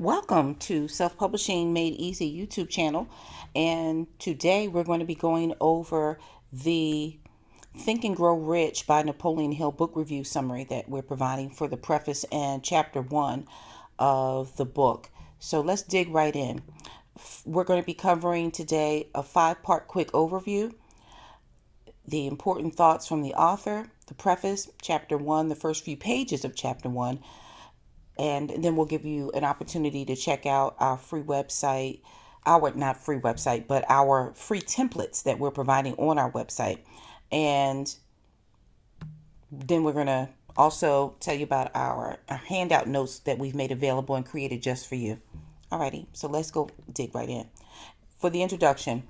Welcome to Self-Publishing Made Easy YouTube channel. And today we're going to be going over the Think and Grow Rich by Napoleon Hill book review summary that we're providing for the preface and chapter 1 of the book. So let's dig right in. We're going to be covering today a 5-part quick overview, the important thoughts from the author, the preface, chapter 1, the first few pages of chapter 1, and then we'll give you an opportunity to check out our free website, our not free website, but our free templates that we're providing on our website. And then we're going to also tell you about our handout notes that we've made available and created just for you. Alrighty, so let's go dig right in. For the introduction,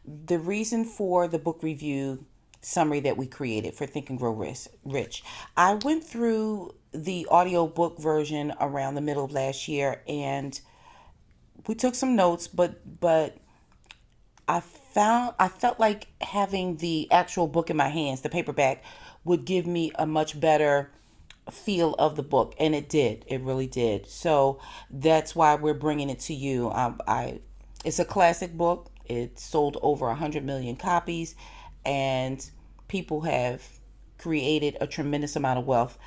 the reason for the book review summary that we created for Think and Grow Rich. I went through the audiobook version around the middle of last year and we took some notes, but I felt like having the actual book in my hands, the paperback, would give me a much better feel of the book, and it did. It really did. So that's why we're bringing it to you. It's a classic book. It sold over 100 million copies, and people have created a tremendous amount of wealth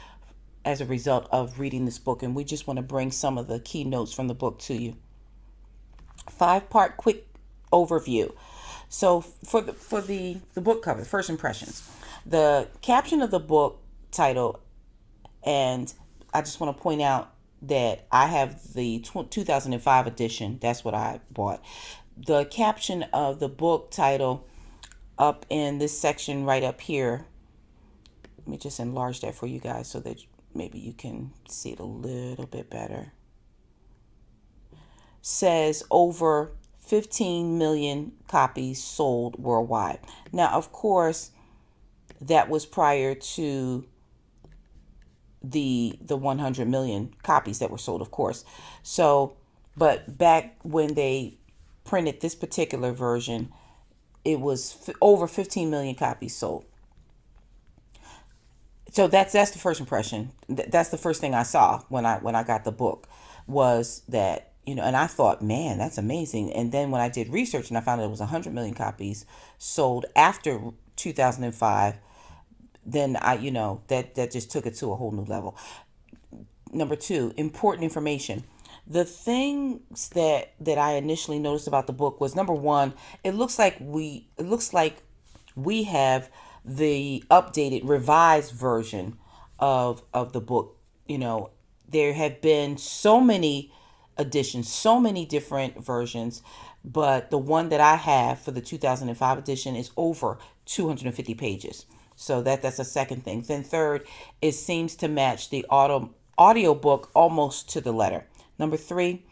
as a result of reading this book. And we just want to bring some of the key notes from the book to you. 5-part quick overview. So for the book cover, first impressions, the caption of the book title, and I just want to point out that I have the 2005 edition. That's what I bought. The caption of the book title up in this section right up here. Let me just enlarge that for you guys so that maybe you can see it a little bit better. Says over 15 million copies sold worldwide. Now, of course, that was prior to the 100 million copies that were sold, of course. So, but back when they printed this particular version, it was over 15 million copies sold. So that's the first impression. That's the first thing I saw when I got the book, was that, and I thought, man, that's amazing. And then when I did research and I found out it was 100 million copies sold after 2005, then that just took it to a whole new level. Number 2, important information. The things that I initially noticed about the book was, number 1, it looks like we have the updated, revised version of the book. There have been so many editions, so many different versions, but the one that I have for the 2005 edition is over 250 pages. So that's a second thing. Then third, it seems to match the audio book almost to the letter. Number 3,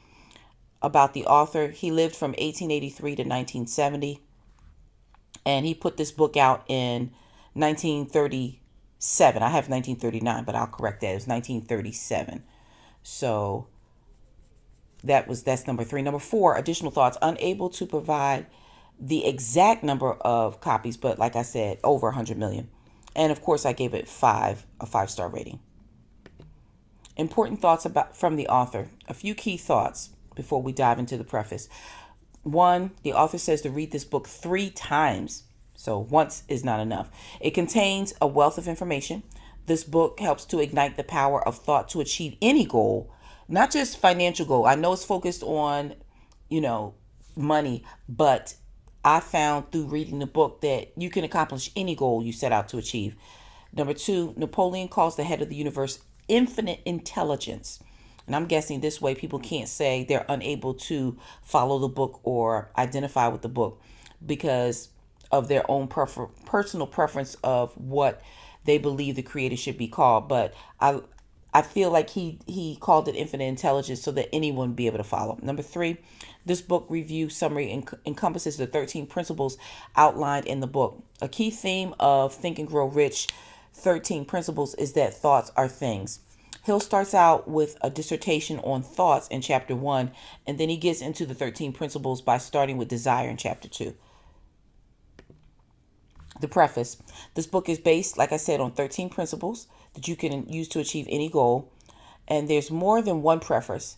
about the author. He lived from 1883 to 1970. And he put this book out in 1937. I have 1939, but I'll correct that. It was 1937. So that's number 3. Number 4, additional thoughts. Unable to provide the exact number of copies, but like I said, over 100 million. And of course, I gave it a 5-star rating. Important thoughts from the author. A few key thoughts before we dive into the preface. 1, the author says to read this book 3 times. So once is not enough. It contains a wealth of information. This book helps to ignite the power of thought to achieve any goal, not just financial goal. I know it's focused on, money, but I found through reading the book that you can accomplish any goal you set out to achieve. Number 2, Napoleon calls the head of the universe infinite intelligence. And I'm guessing this way people can't say they're unable to follow the book or identify with the book because of their own personal preference of what they believe the creator should be called. But I feel like he called it infinite intelligence so that anyone would be able to follow. Number 3, this book review summary encompasses the 13 principles outlined in the book. A key theme of Think and Grow Rich 13 principles is that thoughts are things. Hill starts out with a dissertation on thoughts in chapter 1, and then he gets into the 13 principles by starting with desire in chapter 2. The preface. This book is based, like I said, on 13 principles that you can use to achieve any goal. And there's more than one preface.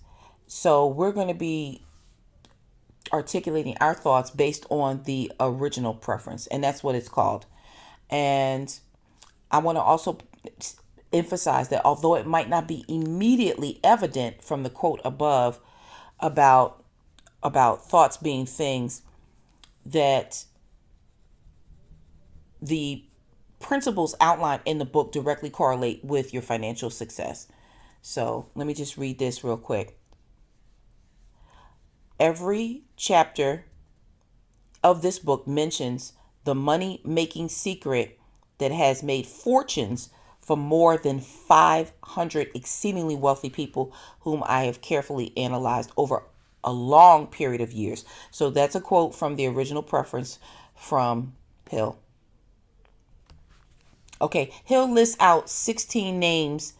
So we're going to be articulating our thoughts based on the original preference, and that's what it's called. And I want to also emphasize that although it might not be immediately evident from the quote above about thoughts being things, that the principles outlined in the book directly correlate with your financial success. So let me just read this real quick. Every chapter of this book mentions the money making secret that has made fortunes for more than 500 exceedingly wealthy people whom I have carefully analyzed over a long period of years. So that's a quote from the original preference from Hill. Okay, Hill lists out 16 names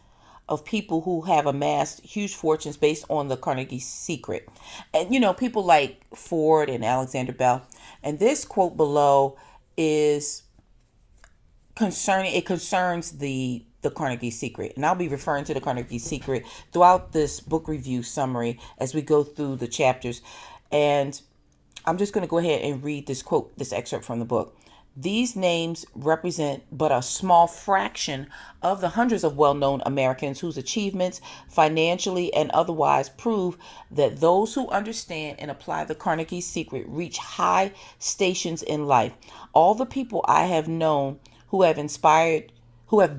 of people who have amassed huge fortunes based on the Carnegie secret. And, people like Ford and Alexander Bell. And this quote below is concerns the Carnegie secret. And I'll be referring to the Carnegie secret throughout this book review summary as we go through the chapters. And I'm just going to go ahead and read this quote, this excerpt from the book. These names represent but a small fraction of the hundreds of well-known Americans whose achievements, financially and otherwise, prove that those who understand and apply the Carnegie secret reach high stations in life. All the people I have known who have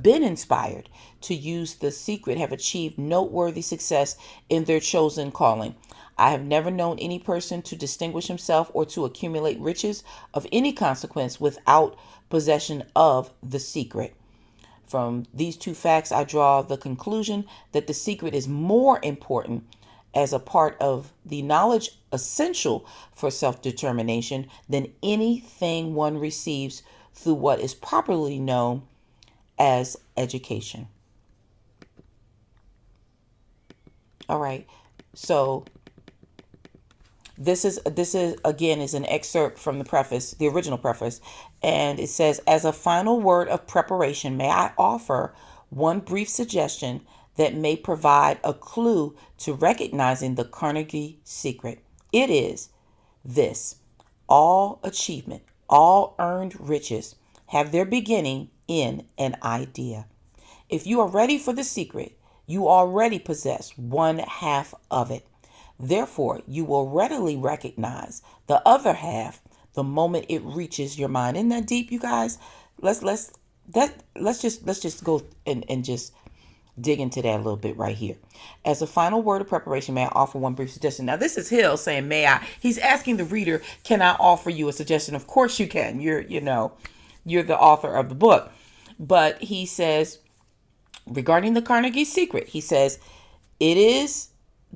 been inspired to use the secret have achieved noteworthy success in their chosen calling. I have never known any person to distinguish himself or to accumulate riches of any consequence without possession of the secret. From these two facts, I draw the conclusion that the secret is more important as a part of the knowledge essential for self-determination than anything one receives through what is properly known as education. All right, so this is again is an excerpt from the preface, the original preface, and it says, as a final word of preparation, may I offer one brief suggestion that may provide a clue to recognizing the Carnegie secret. It is this: all achievement, all earned riches have their beginning in an idea. If you are ready for the secret, you already possess one half of it. Therefore, you will readily recognize the other half the moment it reaches your mind. Isn't that deep, you guys? Let's just go and just dig into that a little bit right here. As a final word of preparation, may I offer one brief suggestion? Now, this is Hill saying, may I? He's asking the reader, can I offer you a suggestion? Of course you can. You're the author of the book. But he says, regarding the Carnegie secret, he says, it is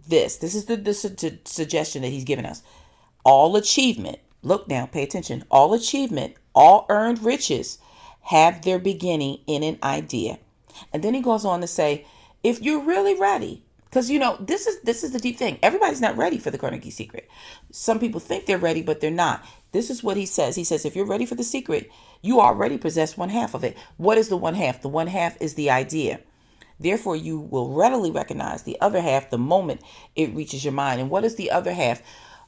this is the suggestion that he's given us. All achievement, look now, pay attention. All achievement, all earned riches have their beginning in an idea. And then he goes on to say, if you're really ready, because this is the deep thing. Everybody's not ready for the Carnegie secret. Some people think they're ready, but they're not. This is what he says. He says, if you're ready for the secret, you already possess one half of it. What is the one half? The one half is the idea. Therefore, you will readily recognize the other half the moment it reaches your mind. And what is the other half?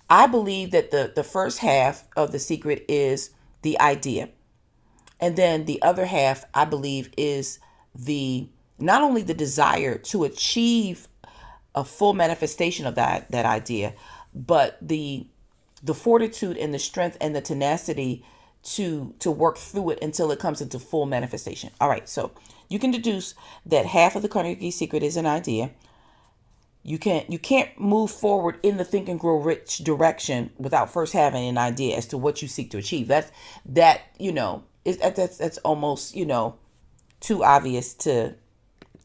I believe that the first half of the secret is the idea. And then the other half, I believe, is not only the desire to achieve a full manifestation of that idea, but the fortitude and the strength and the tenacity to work through it until it comes into full manifestation. All right, so you can deduce that half of the Carnegie secret is an idea. You can't move forward in the Think and Grow Rich direction without first having an idea as to what you seek to achieve. That's almost too obvious to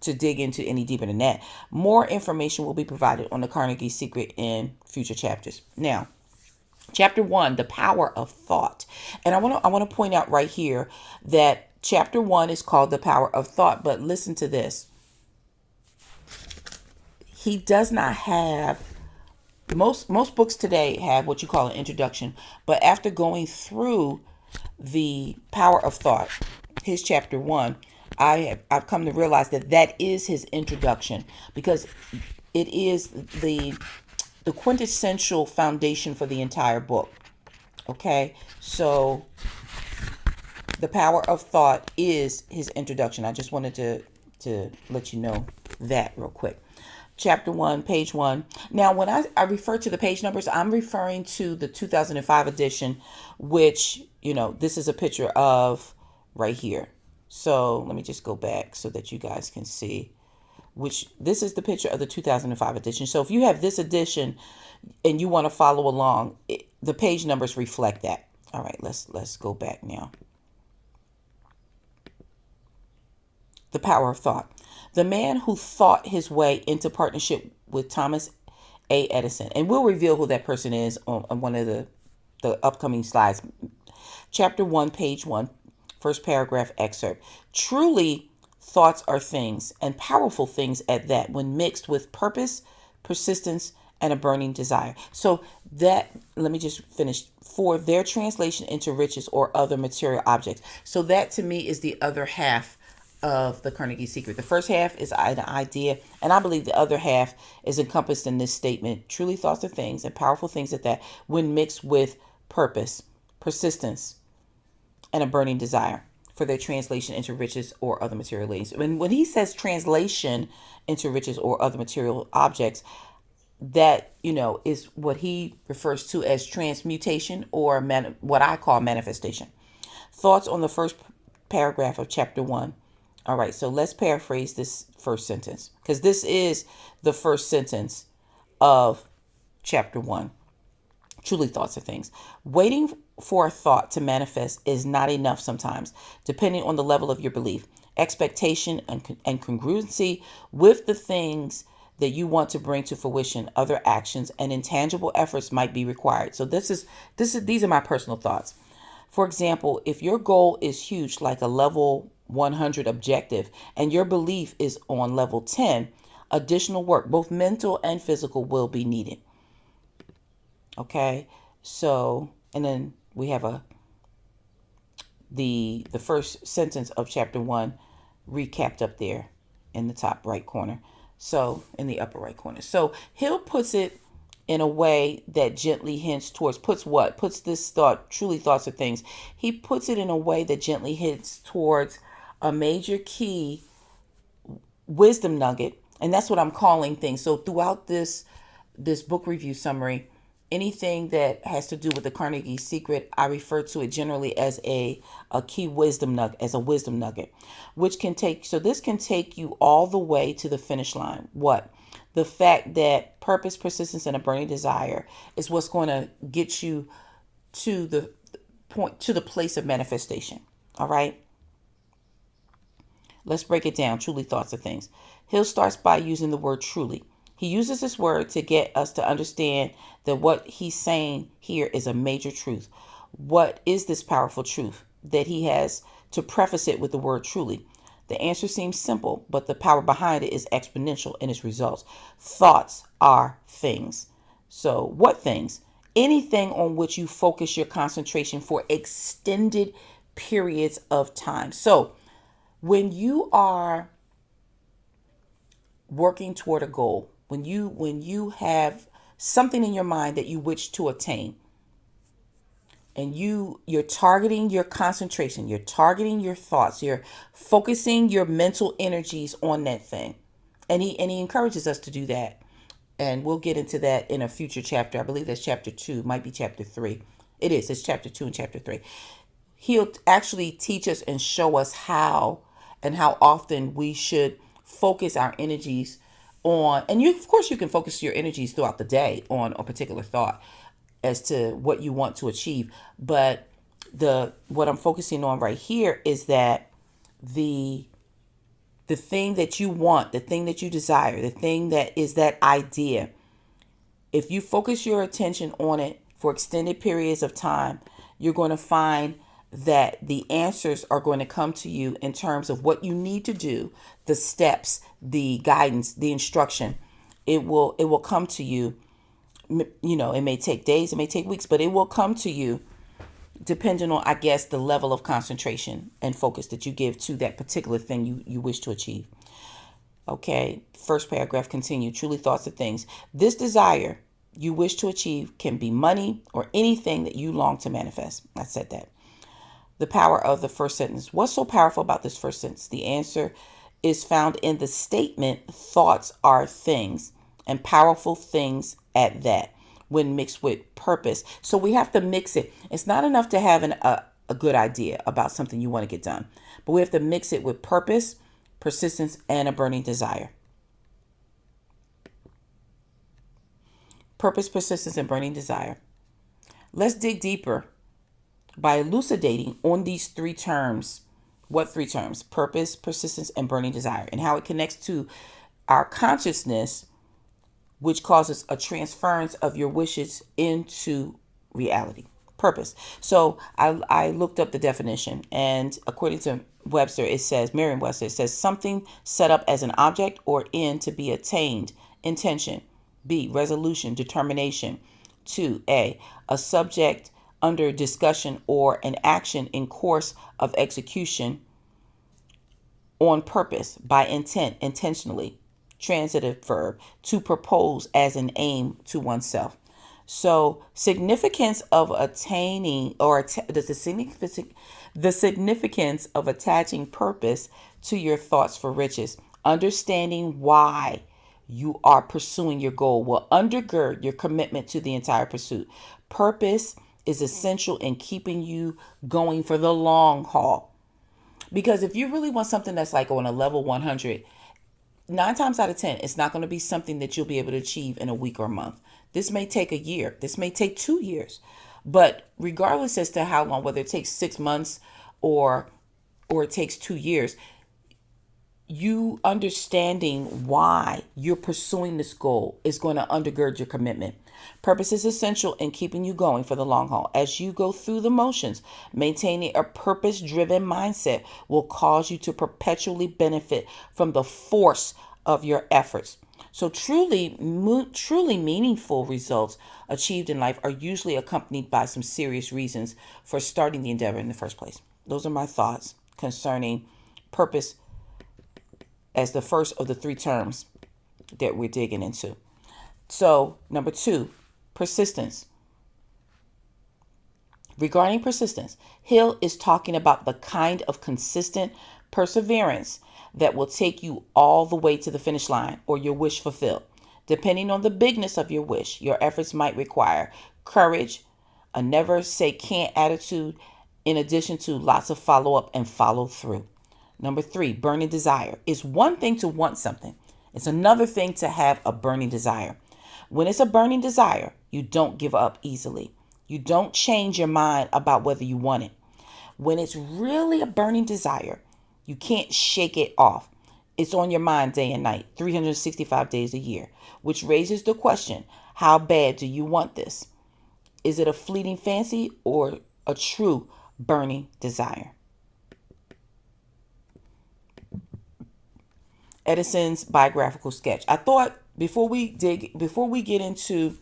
dig into any deeper than that. More information will be provided on the Carnegie secret in future chapters. Now, Chapter 1, the power of thought. And I want to point out right here that Chapter 1 is called the power of thought, but listen to this. He does not have, most books today have what you call an introduction, but after going through the power of thought, his Chapter 1, I've come to realize that is his introduction, because it is the quintessential foundation for the entire book. Okay, so the power of thought is his introduction. I just wanted to let you know that real quick. Chapter 1, page 1. Now, when I refer to the page numbers, I'm referring to the 2005 edition, which, this is a picture of right here. So let me just go back so that you guys can see, which this is the picture of the 2005 edition. So if you have this edition and you want to follow along, the page numbers reflect that. All right, let's go back now. The power of thought. The man who thought his way into partnership with Thomas A. Edison. And we'll reveal who that person is on one of the upcoming slides. Chapter 1, page 1, first paragraph excerpt. Truly, thoughts are things, and powerful things at that, when mixed with purpose, persistence, and a burning desire. So that, let me just finish. For their translation into riches or other material objects. So that to me is the other half of the Carnegie Secret. The first half is an idea, and I believe the other half is encompassed in this statement. Truly, thoughts are things, and powerful things at that, when mixed with purpose, persistence, and a burning desire, for their translation into riches or other material things. When he says translation into riches or other material objects, that is what he refers to as transmutation, or what I call manifestation. Thoughts on the first paragraph of chapter 1. All right, so let's paraphrase this first sentence, because this is the first sentence of chapter 1. Truly, thoughts are things. Waiting for a thought to manifest is not enough sometimes, depending on the level of your belief, expectation, and congruency with the things that you want to bring to fruition. Other actions and intangible efforts might be required. So these are my personal thoughts. For example, if your goal is huge, like a level 100 objective, and your belief is on level 10, additional work, both mental and physical, will be needed. Okay, so, and then we have the first sentence of chapter 1 recapped up there in the top right corner. So in the upper right corner. So Hill puts it in a way that gently hints towards, puts this thought, truly thoughts are things. He puts it in a way that gently hints towards a major key wisdom nugget. And that's what I'm calling things. So throughout this book review summary, anything that has to do with the Carnegie Secret, I refer to it generally as a key wisdom nugget, as a wisdom nugget, which can take, so this can take you all the way to the finish line. What? The fact that purpose, persistence, and a burning desire is what's going to get you to the point, to the place of manifestation. All right. Let's break it down. Truly, thoughts are things. Hill starts by using the word truly. He uses this word to get us to understand that what he's saying here is a major truth. What is this powerful truth that he has to preface it with the word truly? The answer seems simple, but the power behind it is exponential in its results. Thoughts are things. So what things? Anything on which you focus your concentration for extended periods of time. So when you are working toward a goal, when you have something in your mind that you wish to attain, and you're targeting your concentration, you're targeting your thoughts, you're focusing your mental energies on that thing. And he encourages us to do that. And we'll get into that in a future chapter. I believe that's chapter 2, might be chapter 3. It's chapter 2 and chapter 3. He'll actually teach us and show us how and how often we should focus our energies on, and of course you can focus your energies throughout the day on a particular thought as to what you want to achieve. But what I'm focusing on right here is that the thing that you want, the thing that you desire, the thing that is that idea, if you focus your attention on it for extended periods of time, you're going to find that the answers are going to come to you in terms of what you need to do, the steps, the guidance, the instruction. It will come to you. It may take days, it may take weeks, but it will come to you depending on, I guess, the level of concentration and focus that you give to that particular thing you wish to achieve. Okay, first paragraph continue. Truly, thoughts are things. This desire you wish to achieve can be money or anything that you long to manifest. I said that. The power of the first sentence. What's so powerful about this first sentence? The answer is found in the statement, thoughts are things, and powerful things at that, when mixed with purpose. So we have to mix it. It's not enough to have a good idea about something you want to get done, but we have to mix it with purpose, persistence, and a burning desire. Purpose, persistence, and burning desire. Let's dig deeper by elucidating on these three terms. What three terms? Purpose, persistence, and burning desire, and how it connects to our consciousness, which causes a transference of your wishes into reality. Purpose. So I looked up the definition, and according to Webster, it says, Merriam-Webster, it says something set up as an object or end to be attained, intention. B, resolution, determination. 2, a subject under discussion or an action in course of execution on purpose, by intent, intentionally. Transitive verb, to propose as an aim to oneself. So significance of attaining, or the significance of attaching purpose to your thoughts for riches. Understanding why you are pursuing your goal will undergird your commitment to the entire pursuit. Purpose is essential in keeping you going for the long haul. Because if you really want something that's like on a level 100, 9 times out of 10, it's not going to be something that you'll be able to achieve in a week or a month. This may take a year. This may take 2 years. But regardless as to how long, whether it takes 6 months or it takes 2 years, you understanding why you're pursuing this goal is going to undergird your commitment. Purpose is essential in keeping you going for the long haul. As you go through the motions, maintaining a purpose-driven mindset will cause you to perpetually benefit from the force of your efforts. So truly meaningful results achieved in life are usually accompanied by some serious reasons for starting the endeavor in the first place. Those are my thoughts concerning purpose as the first of the three terms that we're digging into. So, number 2, persistence. Regarding persistence, Hill is talking about the kind of consistent perseverance that will take you all the way to the finish line or your wish fulfilled. Depending on the bigness of your wish, your efforts might require courage, a never say can't attitude, in addition to lots of follow up and follow through. Number 3, burning desire. It's one thing to want something. It's another thing to have a burning desire. When it's a burning desire, you don't give up easily. You don't change your mind about whether you want it. When it's really a burning desire, you can't shake it off. It's on your mind day and night, 365 days a year, which raises the question, how bad do you want this? Is it a fleeting fancy or a true burning desire? Edison's biographical sketch. I thought before we get into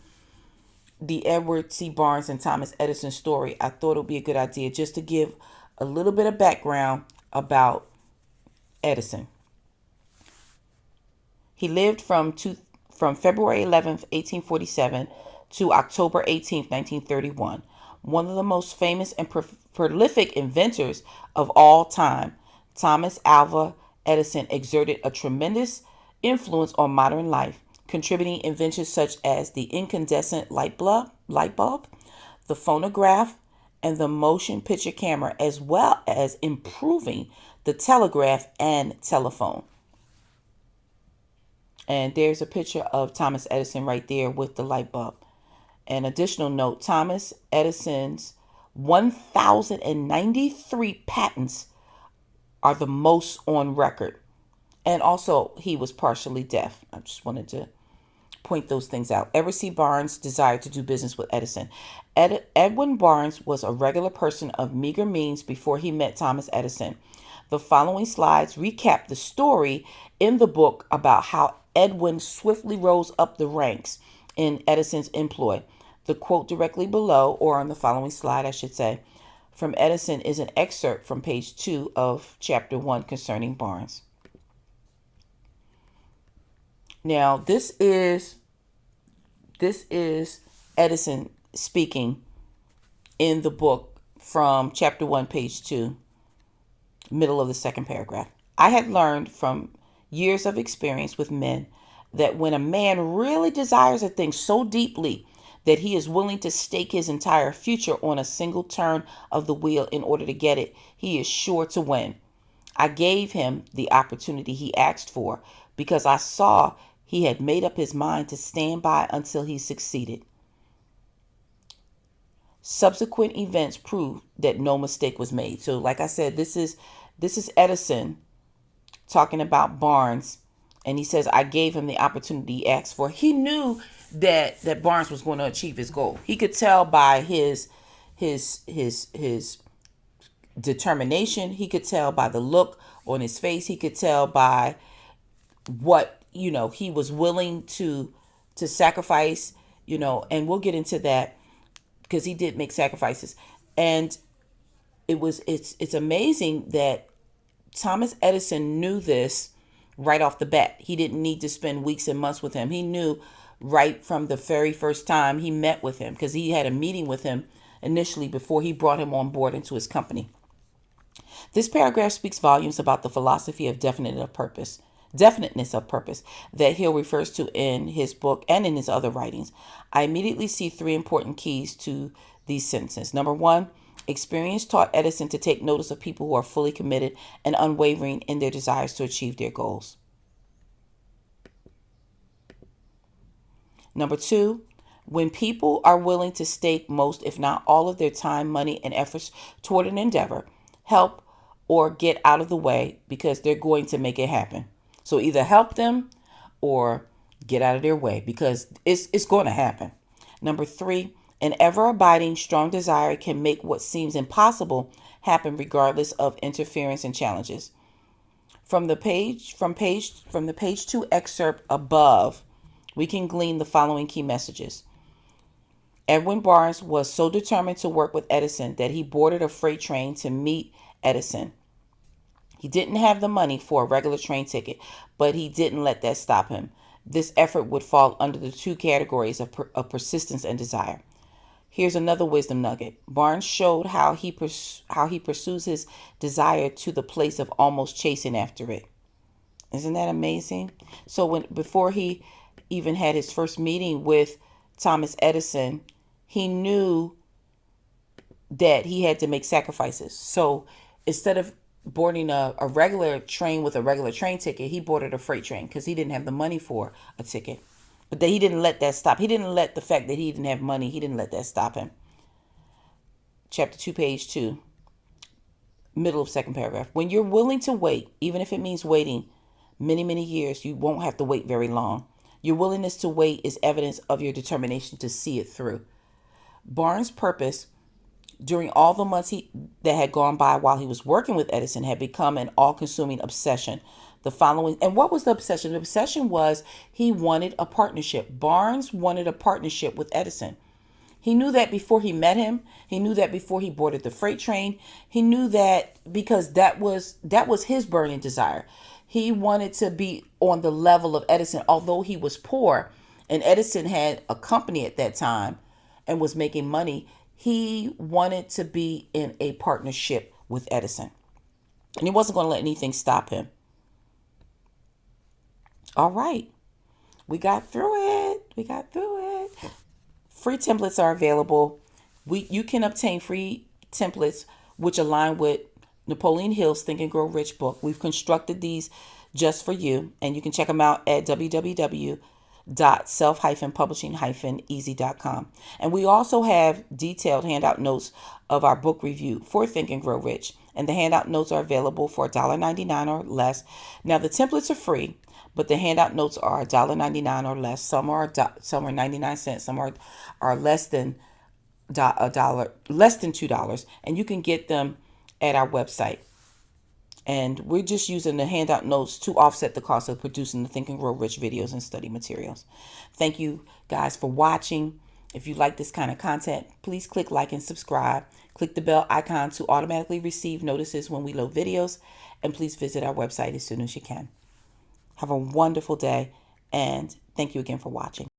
the Edward C. Barnes and Thomas Edison story, I thought it would be a good idea just to give a little bit of background about Edison. He lived from February 11th, 1847 to October 18th, 1931. One of the most famous and prolific inventors of all time, Thomas Alva Edison exerted a tremendous influence on modern life, contributing inventions such as the incandescent light bulb, the phonograph, and the motion picture camera, as well as improving the telegraph and telephone. And there's a picture of Thomas Edison right there with the light bulb. An additional note, Thomas Edison's 1,093 patents are the most on record. And also, he was partially deaf. I just wanted to point those things out. Edward C. Barnes desired to do business with Edison. Edwin Barnes was a regular person of meager means before he met Thomas Edison. The following slides recap the story in the book about how Edwin swiftly rose up the ranks in Edison's employ. The quote directly below, or on the following slide, I should say, from Edison is an excerpt from page 2 of chapter 1 concerning Barnes. Now, this is This is Edison speaking in the book from chapter 1, page 2, middle of the second paragraph. I had learned from years of experience with men that when a man really desires a thing so deeply that he is willing to stake his entire future on a single turn of the wheel in order to get it, he is sure to win. I gave him the opportunity he asked for because I saw he had made up his mind to stand by until he succeeded. Subsequent events proved that no mistake was made. So like I said, this is Edison talking about Barnes, and he says, I gave him the opportunity he asked for. He knew that Barnes was going to achieve his goal. He could tell by his determination. He could tell by the look on his face. He could tell by what, he was willing to sacrifice, and we'll get into that because he did make sacrifices. And it's amazing that Thomas Edison knew this right off the bat. He didn't need to spend weeks and months with him. He knew right from the very first time he met with him, because he had a meeting with him initially before he brought him on board into his company. This paragraph speaks volumes about the philosophy of definiteness of purpose that Hill refers to in his book and in his other writings. I immediately see three important keys to these sentences. Number one, experience taught Edison to take notice of people who are fully committed and unwavering in their desires to achieve their goals. Number two, when people are willing to stake most, if not all of their time, money, and efforts toward an endeavor, help or get out of the way because they're going to make it happen. So either help them or get out of their way because it's going to happen. Number three, an ever-abiding strong desire can make what seems impossible happen regardless of interference and challenges. From the page 2 excerpt above, we can glean the following key messages. Edwin Barnes was so determined to work with Edison that he boarded a freight train to meet Edison. He didn't have the money for a regular train ticket, but he didn't let that stop him. This effort would fall under the two categories of persistence and desire. Here's another wisdom nugget. Barnes showed how he pursues his desire to the place of almost chasing after it. Isn't that amazing? So before he even had his first meeting with Thomas Edison, he knew that he had to make sacrifices. So instead of boarding a regular train with a regular train ticket, he boarded a freight train because he didn't have the money for a ticket. But he didn't let that stop. He didn't let the fact that he didn't have money, he didn't let that stop him. Chapter 2, page 2, middle of second paragraph. When you're willing to wait, even if it means waiting many, many years, you won't have to wait very long. Your willingness to wait is evidence of your determination to see it through. Barnes' purpose during all the months that had gone by while he was working with Edison had become an all-consuming obsession. And what was the obsession? The obsession was he wanted a partnership. Barnes wanted a partnership with Edison. He knew that before he met him. He knew that before he boarded the freight train. He knew that because that was his burning desire. He wanted to be on the level of Edison, although he was poor and Edison had a company at that time and was making money. He wanted to be in a partnership with Edison, and he wasn't going to let anything stop him. All right. We got through it. Free templates are available. You can obtain free templates which align with Napoleon Hill's Think and Grow Rich book. We've constructed these just for you, and you can check them out at www.self-publishing-easy.com. And we also have detailed handout notes of our book review for Think and Grow Rich. And the handout notes are available for $1.99 or less. Now, the templates are free, but the handout notes are $1.99 or less. Some are 99 cents. Some are less than $2, and you can get them at our website. And we're just using the handout notes to offset the cost of producing the Think and Grow Rich videos and study materials. Thank you guys for watching. If you like this kind of content, please click like and subscribe. Click the bell icon to automatically receive notices when we load videos. And please visit our website as soon as you can. Have a wonderful day, and thank you again for watching.